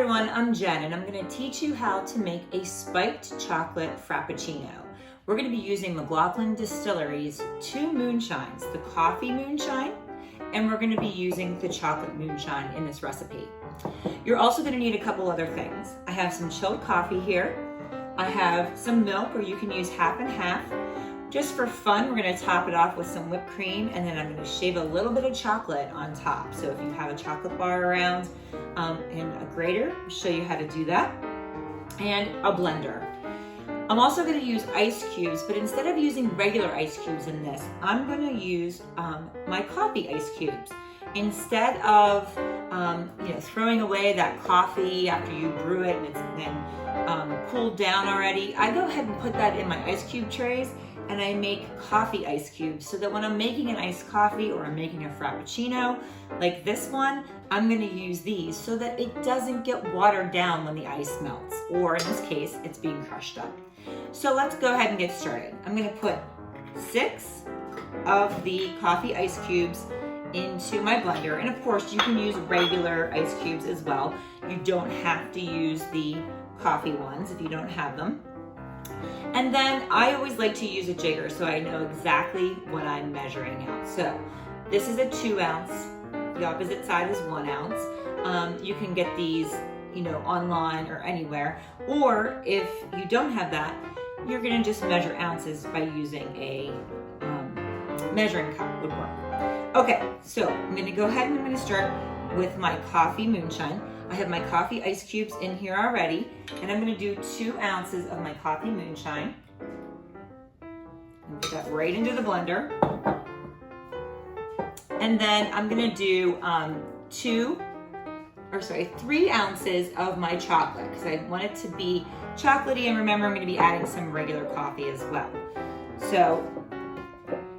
everyone, I'm Jen and I'm going to teach you how to make a spiked chocolate frappuccino. We're going to be using McLaughlin Distillery's two moonshines, the coffee moonshine, and we're going to be using the chocolate moonshine in this recipe. You're also going to need a couple other things. I have some chilled coffee here. I have some milk, or you can use half and half. Just for fun, we're going to top it off with some whipped cream, and then I'm going to shave a little bit of chocolate on top. So if you have a chocolate bar around and a grater, I'll show you how to do that, and a blender. I'm also going to use ice cubes, but instead of using regular ice cubes in this, I'm going to use my coffee ice cubes. Instead of throwing away that coffee after you brew it and it's then cooled down already, I go ahead and put that in my ice cube trays, and I make coffee ice cubes so that when I'm making an iced coffee or I'm making a frappuccino like this one, I'm going to use these so that it doesn't get watered down when the ice melts, or in this case, it's being crushed up. So let's go ahead and get started. I'm going to put 6 of the coffee ice cubes into my blender, and of course you can use regular ice cubes as well. You don't have to use the coffee ones if you don't have them. And then I always like to use a jigger so I know exactly what I'm measuring out. So this is a 2 ounce, the opposite side is 1 ounce. You can get these, online or anywhere. Or if you don't have that, you're gonna just measure ounces by using a measuring cup would work. Okay, so I'm gonna go ahead and I'm gonna start with my coffee moonshine. I have my coffee ice cubes in here already, and I'm going to do 2 ounces of my coffee moonshine. Put that right into the blender. And then I'm going to do 3 ounces of my chocolate, because I want it to be chocolatey, and remember I'm going to be adding some regular coffee as well. So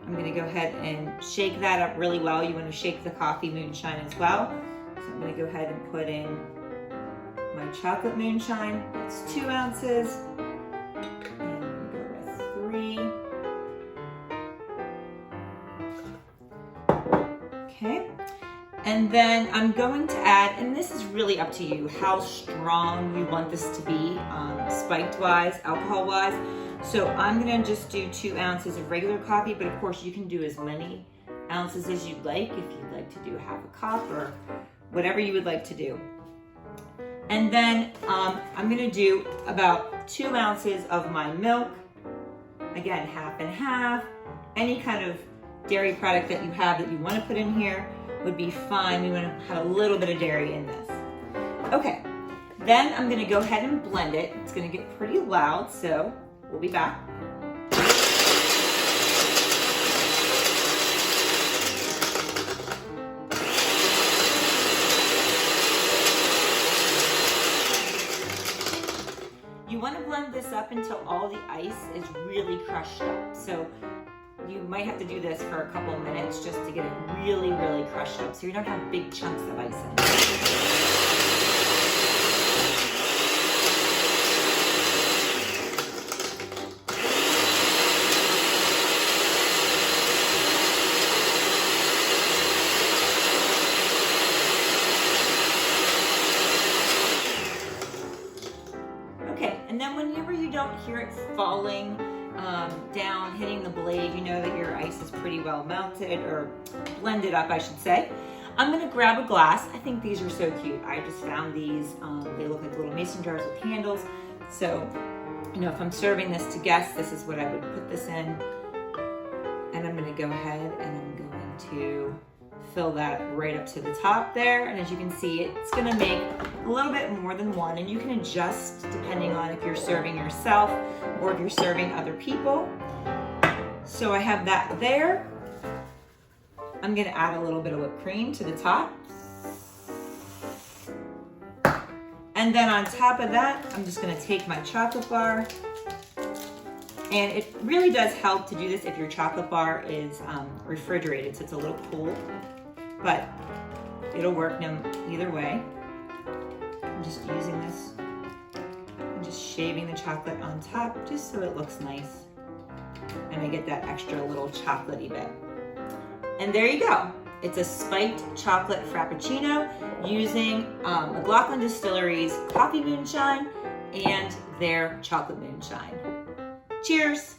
I'm going to go ahead and shake that up really well. You want to shake the coffee moonshine as well. So I'm going to go ahead and put in my chocolate moonshine. It's 2 ounces. And I'm going to go with 3. Okay. And then I'm going to add, and this is really up to you, how strong you want this to be, spiked-wise, alcohol-wise. So I'm going to just do 2 ounces of regular coffee, but of course you can do as many ounces as you'd like. If you'd like to do half a cup or whatever you would like to do. And then I'm gonna do about 2 ounces of my milk. Again, half and half. Any kind of dairy product that you have that you wanna put in here would be fine. We wanna have a little bit of dairy in this. Okay, then I'm gonna go ahead and blend it. It's gonna get pretty loud, so we'll be back. You want to blend this up until all the ice is really crushed up. So you might have to do this for a couple of minutes just to get it really, really crushed up so you don't have big chunks of ice in it. And then whenever you don't hear it falling down, hitting the blade, you know that your ice is pretty well melted, or blended up, I should say. I'm gonna grab a glass. I think these are so cute. I just found these. They look like little mason jars with handles. So, if I'm serving this to guests, this is what I would put this in. And I'm gonna go ahead and I'm going to fill that right up to the top there. And as you can see, it's gonna make a little bit more than one, and you can adjust depending on if you're serving yourself or if you're serving other people. So I have that there. I'm gonna add a little bit of whipped cream to the top. And then on top of that, I'm just gonna take my chocolate bar. And it really does help to do this if your chocolate bar is refrigerated, so it's a little cool, but it'll work either way. I'm just using this and just shaving the chocolate on top just so it looks nice. And I get that extra little chocolatey bit. And there you go. It's a spiked chocolate frappuccino using McLaughlin Distillery's coffee moonshine and their chocolate moonshine. Cheers!